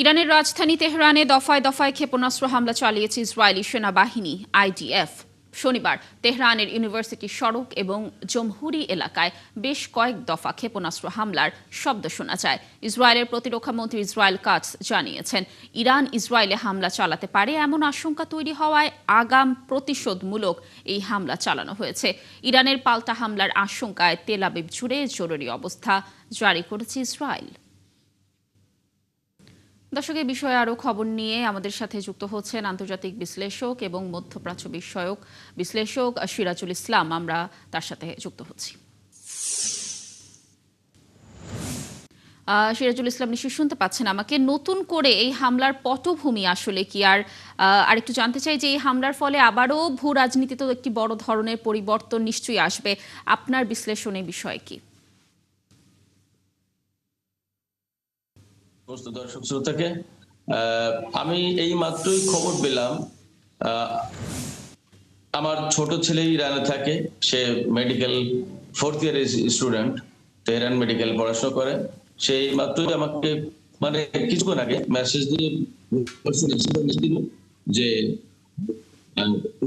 ইরানের রাজধানী তেহরানে দফায় দফায় ক্ষেপণাস্ত্র হামলা চালিয়েছে ইসরায়েলি সেনাবাহিনী আইডিএফ। শনিবার তেহরানের ইউনিভার্সিটি সড়ক এবং জমহুরি এলাকায় বেশ কয়েক দফা ক্ষেপণাস্ত্র হামলার শব্দ শোনা যায়। ইসরায়েলের প্রতিরক্ষা মন্ত্রী ইসরায়েল কাটস জানিয়েছেন, ইরান ইসরায়েলে হামলা চালাতে পারে এমন আশঙ্কা তৈরি হওয়ায় আগাম প্রতিশোধমূলক এই হামলা চালানো হয়েছে। ইরানের পাল্টা হামলার আশঙ্কায় তেল আবিব জুড়ে জরুরি অবস্থা জারি করেছে ইসরায়েল। দর্শক, এই বিষয়ে আরও খবর নিয়ে আমাদের সাথে যুক্ত হচ্ছেন আন্তর্জাতিক বিশ্লেষক এবং মধ্যপ্রাচ্য বিষয়ক বিশ্লেষক সিরাজুল ইসলাম। আমরা তার সাথে যুক্ত হচ্ছি। সিরাজুল ইসলাম, নিশ্চয়ই শুনতে পাচ্ছেন আমাকে। নতুন করে এই হামলার পটভূমি আসলে কি? আর একটু জানতে চাই যে এই হামলার ফলে আবারও ভূ রাজনীতিতে একটি বড় ধরনের পরিবর্তন নিশ্চয়ই আসবে। আপনার বিশ্লেষণ এই বিষয়ে কি? দর্শক শ্রোতাকে আমি এই মাত্রই খবর পেলাম, আমার ছোট ছেলে ইরানে থাকে, সে medical 4th year student, Tehran medical পড়াশোনা করে। সেই মাত্রই আমাকে মানে কিছুক্ষণ আগে মেসেজ দিয়ে যে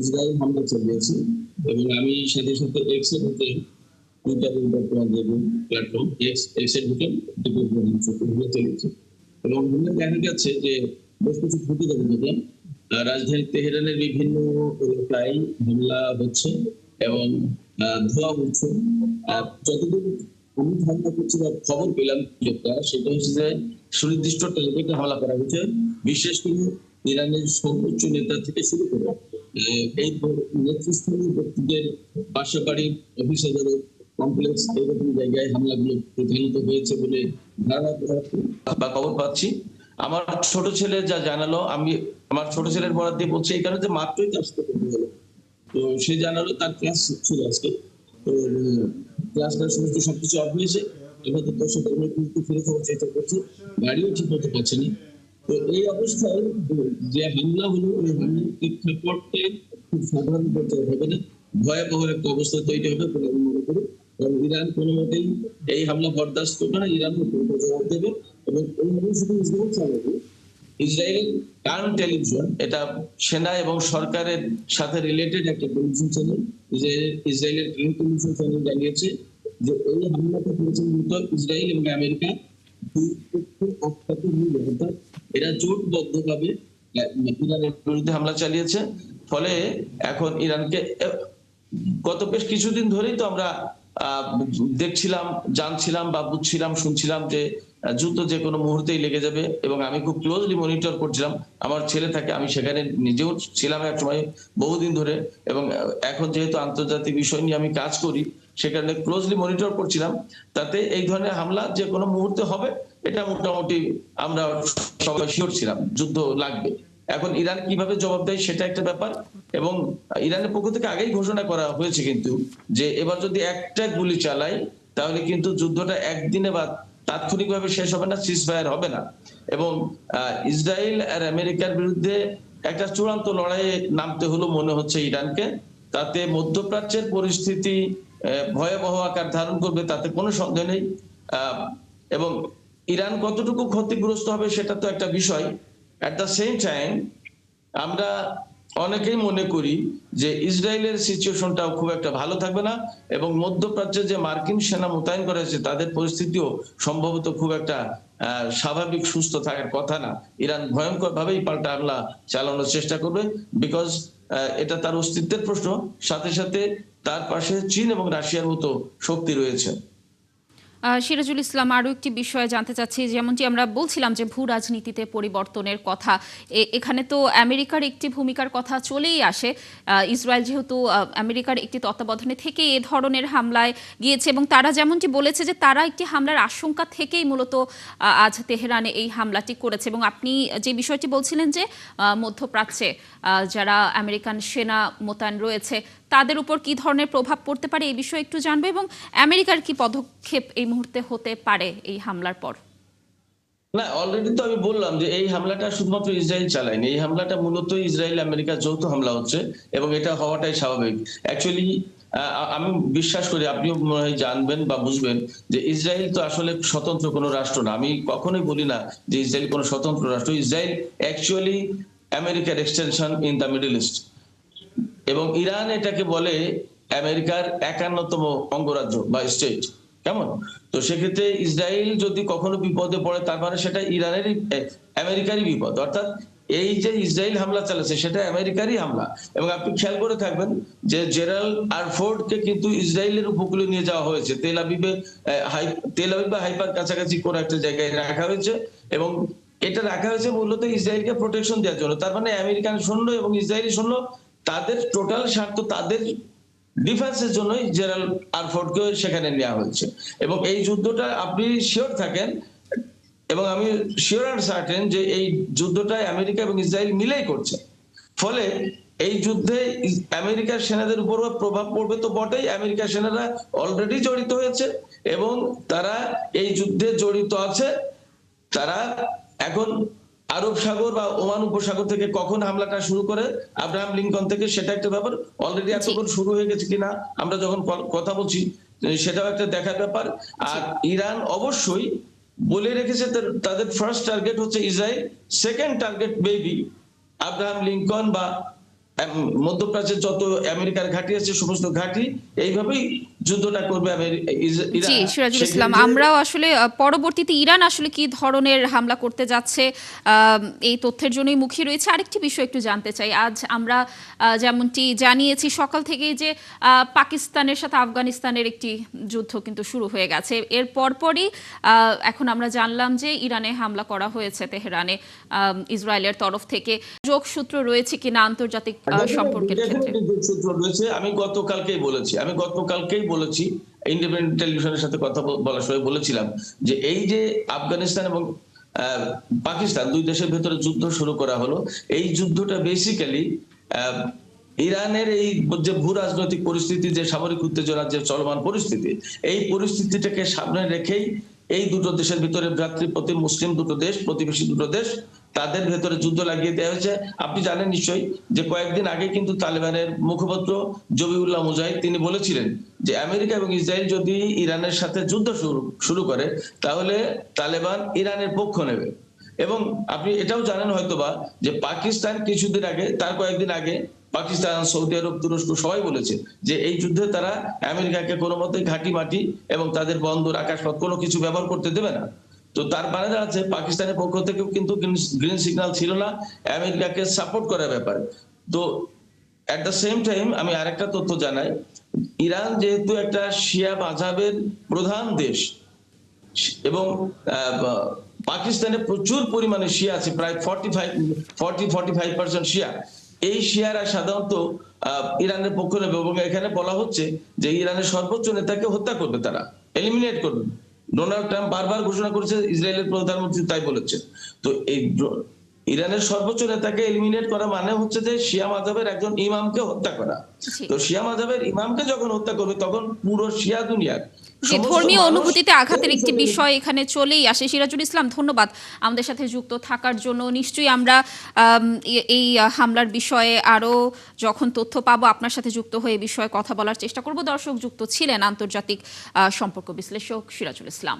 ইসরায়েল হামলা চালিয়েছে, এবং আমি সাথে সাথে এক্সের মধ্যে প্ল্যাটফর্ম এক্সের ঢুকে চলেছে, এবং দেখা যাচ্ছে যে বেশ কিছু ক্ষতি দেখলাম। রাজধানী তেহরানের বিভিন্ন এলাকায় হামলা হচ্ছে এবং ধোঁয়া উঠছে। যতদূর আমি ধারণা করছি বা খবর পেলাম সেটা হচ্ছে যে সুনির্দিষ্ট টার্গেটে হামলা করা হয়েছে, বিশেষ করে ইরানের সর্বোচ্চ নেতা থেকে শুরু করে এই নেতৃস্থানীয় ব্যক্তিদের বাসা বাড়ি, অফিস আদালত কমপ্লেক্স, এরকম জায়গায় হামলাগুলো প্রধানত হয়েছে বলে ধারণা করা বা খবর পাচ্ছি। আমার ছোট ছেলে যা জানালো, আমি আমার ছোট ছেলের বরাদ দিয়ে বলছি এই কারণে যে মাত্রই ক্লাস করতে হলো, তো সে জানালো তার ক্লাস ছিল আজকে, তো ক্লাসটা সমস্ত সবকিছু অফ হয়েছে। এবার তো তোর সাথে ফিরে যাওয়ার চেষ্টা করছি, গাড়িও ঠিক মতো পাচ্ছে না। তো এই অবস্থায় যে হামলা হলো, ওই হামলার প্রেক্ষাপটে খুব সাধারণ পর্যায়ে হবে না, ভয়াবহ একটা অবস্থা তৈরি হবে বলে আমি মনে করি। কারণ ইরান কোনো মতেই এই হামলা বরদাস্ত করবে না, ইরান জবাব দেবে। এবং এইভাবে শুধু ইসরায়েল চালাবে, ইসরায়েল কারেন্ট টেলিভিশন, এটা সেনা এবং সরকারের সাথে রিলেটেড একটা টেলিভিশন চ্যানেল, ইসরায়েলের কারেন্ট টেলিভিশন চ্যানেল জানিয়েছে যে এই হামলাটা করেছে মূলত ইসরায়েল এবং আমেরিকা দুই পক্ষের একসাথে মিলে, অর্থাৎ এরা জোটবদ্ধভাবে ইরানের বিরুদ্ধে হামলা চালিয়েছে। ফলে এখন ইরানকে গত বেশ কিছুদিন ধরেই তো আমরা দেখছিলাম, জানছিলাম বা বুঝছিলাম, শুনছিলাম যে যুদ্ধ যে কোনো মুহূর্তেই লেগে যাবে, এবং আমি খুব ক্লোজলি মনিটর করছিলাম। আমার ছেলে থাকে, আমি সেখানে নিজেও ছিলাম এক সময় বহুদিন ধরে, এবং এখন যেহেতু আন্তর্জাতিক বিষয় নিয়ে আমি কাজ করি, সেখানে ক্লোজলি মনিটর করছিলাম। তাতে এই ধরনের হামলা যে কোনো মুহূর্তে হবে, এটা মোটামুটি আমরা সবাই শিওর ছিলাম, যুদ্ধ লাগবে। এখন ইরান কিভাবে জবাব দেয় সেটা একটা ব্যাপার, এবং ইরানের পক্ষ থেকে আগেই ঘোষণা করা হয়েছে কিন্তু যে এবার যদি একটা গুলি চালাই তাহলে কিন্তু যুদ্ধটা একদিনে বা তাৎক্ষণিকভাবে শেষ হবে না, সিজফায়ার হবে না। এবং ইসরায়েল আর আমেরিকার বিরুদ্ধে একটা চূড়ান্ত লড়াইয়ে নামতে হলো মনে হচ্ছে ইরানকে। তাতে মধ্যপ্রাচ্যের পরিস্থিতি ভয়াবহ আকার ধারণ করবে, তাতে কোনো সন্দেহ নেই। এবং ইরান কতটুকু ক্ষতিগ্রস্ত হবে সেটা তো একটা বিষয়। এট দ্য সেম টাইম আমরা অনেকেই মনে করি যে ইসরায়েলের সিচুয়েশনটাও খুব একটা ভালো থাকবে না, এবং মধ্যপ্রাচ্যে যে মার্কিন সেনা মোতায়েন করা হয়েছে তাদের পরিস্থিতিও সম্ভবত খুব একটা স্বাভাবিক সুস্থ থাকার কথা না। ইরান ভয়ঙ্কর ভাবেই পাল্টা হামলা চালানোর চেষ্টা করবে, বিকজ এটা তার অস্তিত্বের প্রশ্ন। সাথে সাথে তার পাশে চীন এবং রাশিয়ার মতো শক্তি রয়েছে। সিরাজুল ইসলাম, আরও একটি বিষয় জানতে চাচ্ছি, যেমনটি আমরা বলছিলাম যে ভূ রাজনীতিতে পরিবর্তনের কথা, এখানে তো আমেরিকার একটি ভূমিকার কথা চলেই আসে। ইসরায়েল যেহেতু আমেরিকার একটি তত্ত্বাবধানে থেকে এ ধরনের হামলায় গিয়েছে, এবং তারা যেমনটি বলেছে যে তারা একটি হামলার আশঙ্কা থেকেই মূলত আজ তেহরানে এই হামলাটি করেছে। এবং আপনি যে বিষয়টি বলছিলেন যে মধ্যপ্রাচ্যে যারা আমেরিকান সেনা মোতায়েন রয়েছে তাদের উপর কি ধরনের প্রভাব পড়তে পারে, এই বিষয়ে একটু জানবো, এবং আমেরিকার কি পদক্ষেপ এই মুহূর্তে হতে পারে এই হামলার পর। না, অলরেডি তো আমি বললাম যে এই হামলাটা শুধুমাত্র ইসরায়েল চালায়নি, এই হামলাটা মূলত ইসরায়েল আমেরিকা যৌথ হামলা হচ্ছে, এবং এটা হওয়াটাই স্বাভাবিক। অ্যাকচুয়ালি আমি বিশ্বাস করি আপনিও মনে হয় জানবেন বা বুঝবেন যে ইসরায়েল তো আসলে স্বতন্ত্র কোনো রাষ্ট্র না। আমি কখনোই বলি না যে ইসরায়েল কোনো স্বতন্ত্র রাষ্ট্র। ইসরায়েল অ্যাকচুয়ালি আমেরিকার extension in the middle east, এবং ইরান এটাকে বলে আমেরিকার 51তম অঙ্গরাজ্য বা স্টেট। কেমন? তো সেক্ষেত্রে ইসরায়েল যদি কখনো বিপদে পড়ে তার মানে সেটা ইরানেরই আমেরিকারই বিপদ। অর্থাৎ এই যে ইসরায়েল হামলা চালাচ্ছে সেটা আমেরিকারই হামলা। এবং আপনি খেয়াল করে থাকবেন যে জেনারেল আরফোর্ডকে কিন্তু ইসরায়েলের উপকূলে নিয়ে যাওয়া হয়েছে। তেল আবিব বা হাইফার কাছাকাছি কোনো একটা জায়গায় রাখা হয়েছে, এবং এটা রাখা হয়েছে মূলত ইসরায়েলকে প্রোটেকশন দেওয়ার জন্য। তার মানে আমেরিকান সৈন্য এবং ইসরায়েলি সৈন্য তাদের টোটাল স্বার্থ, তাদের ডিফেন্সের জন্যই জেনারেল আরফোর্ডকে সেখানে নেওয়া হয়েছে। এবং এই যুদ্ধটা আপনি শিওর থাকেন, এবং আমি শিওর অ্যান্ড সার্টেন যে এই যুদ্ধটা আমেরিকা এবং ইসরায়েল মিলেই করছে। ফলে এই যুদ্ধে আমেরিকার সেনাদের উপরও প্রভাব পড়বে তো বটেই। আমেরিকার সেনারা অলরেডি জড়িত হয়েছে এবং তারা এই যুদ্ধে জড়িত আছে। তারা এখন আরব সাগর বা ওমান উপসাগর থেকে কখন হামলাটা শুরু করে, আব্রাহাম লিঙ্কন থেকে, সেটা একটা ব্যাপার। অলরেডি জি এতক্ষণ শুরু হয়ে গেছে কিনা আমরা যখন কথা বলছি সেটাও একটা দেখার ব্যাপার। আর ইরান অবশ্যই বলে রেখেছে তাদের ফার্স্ট টার্গেট হচ্ছে Israel, second target maybe Abraham Lincoln বা মধ্যপ্রাচ্যের যত আমেরিকার ঘাঁটি আছে সমস্ত ঘাঁটি। এইভাবেই যুদ্ধটা করবে জি ইরান। সিরাজুল ইসলাম, সেক্ষেত্রে আমরাও আসলে পরবর্তীতে ইরান আসলে কি ধরনের হামলা করতে যাচ্ছে এই তথ্যের জন্যই মুখিয়ে রয়েছে। আরেকটি বিষয় একটু জানতে চাই, আজ আমরা যেমনটি জানিয়েছি সকাল থেকেই যে পাকিস্তানের সাথে আফগানিস্তানের একটি যুদ্ধ কিন্তু শুরু হয়ে গেছে। এর পরপরই এখন আমরা জানলাম যে ইরানে হামলা করা হয়েছে তেহরানে ইসরায়েলের তরফ থেকে। যোগসূত্র রয়েছে কিনা আন্তর্জাতিক সম্পর্কের ক্ষেত্রে? সূত্র রয়েছে। আমি গতকালকেই বলেছি ইন্ডিপেন্ডেন্ট টেলিভিশনের সাথে কথা বলার সময় বলেছিলাম যে এই যে আফগানিস্তান এবং পাকিস্তান দুই দেশের ভেতরে যুদ্ধ শুরু করা হলো, এই যুদ্ধটা বেসিক্যালি ইরানের এই যে ভূ রাজনৈতিক পরিস্থিতি, যে সামরিক উত্তেজনার যে চলমান পরিস্থিতি, এই পরিস্থিতিটাকে সামনে রেখেই এই দুটো দেশের ভিতরে ভ্রাতৃপ্রতিম মুসলিম দুটো দেশ, প্রতিবেশী দুটো দেশ, তাদের ভেতরে যুদ্ধ লাগিয়ে দেওয়া হয়েছে। আপনি জানেন নিশ্চয়ই যে কয়েকদিন আগে কিন্তু তালেবানের মুখপাত্র জবিউল্লাহ মুজাহিদ তিনি বলেছিলেন যে আমেরিকা এবং ইসরায়েল যদি ইরানের সাথে যুদ্ধ শুরু করে তাহলে তালেবান ইরানের পক্ষ নেবে। এবং আপনি এটাও জানেন হয়তোবা যে পাকিস্তান কিছুদিন আগে, তার কয়েকদিন আগে পাকিস্তান, সৌদি আরব, তুরস্ক সবাই বলেছে যে এই যুদ্ধে তারা আমেরিকাকে কোনো মতেই ঘাঁটি মাটি এবং তাদের বন্দর, আকাশপথ কোনো কিছু ব্যবহার করতে দেবে না। তো তার মানে দাঁড়াচ্ছে পাকিস্তানের পক্ষ থেকেও কিন্তু গ্রিন সিগন্যাল ছিল না আমেরিকাকে সাপোর্ট করার ব্যাপারে। তো এট দ্য সেম টাইম আমি আরেকটা তথ্য জানাই, ইরান যেহেতু একটা শিয়া মাযহাবের প্রধান দেশ এবং পাকিস্তানে প্রচুর পরিমাণে শিয়া আছে, প্রায় 45% শিয়া। এই শিয়ারা সাধারণত ইরানের পক্ষ নেবে, এবং এখানে বলা হচ্ছে যে ইরানের সর্বোচ্চ নেতাকে হত্যা করবে, তারা এলিমিনেট করবে। ডোনাল্ড ট্রাম্প বারবার ঘোষণা করেছে, ইসরায়েলের প্রধানমন্ত্রী তাই বলেছে। তো এই ইরানের সর্বোচ্চ নেতাকে এলিমিনেট করা মানে হচ্ছে যে শিয়া মাযহাবের একজন ইমামকে হত্যা করা। তো শিয়া মাযহাবের ইমামকে যখন হত্যা করবে তখন পুরো শিয়া দুনিয়ার যে সমস্ত ধর্মীয় মানুষ অনুভূতিতে আঘাতের একটি বিষয় এখানে চলেই আসে। সিরাজুল ইসলাম, ধন্যবাদ আমাদের সাথে যুক্ত থাকার জন্য। নিশ্চয়ই আমরা এই হামলার বিষয়ে আরও যখন তথ্য পাবো আপনার সাথে যুক্ত হয়ে এই বিষয়ে কথা বলার চেষ্টা করব। দর্শক, যুক্ত ছিলেন আন্তর্জাতিক সম্পর্ক বিশ্লেষক সিরাজুল ইসলাম।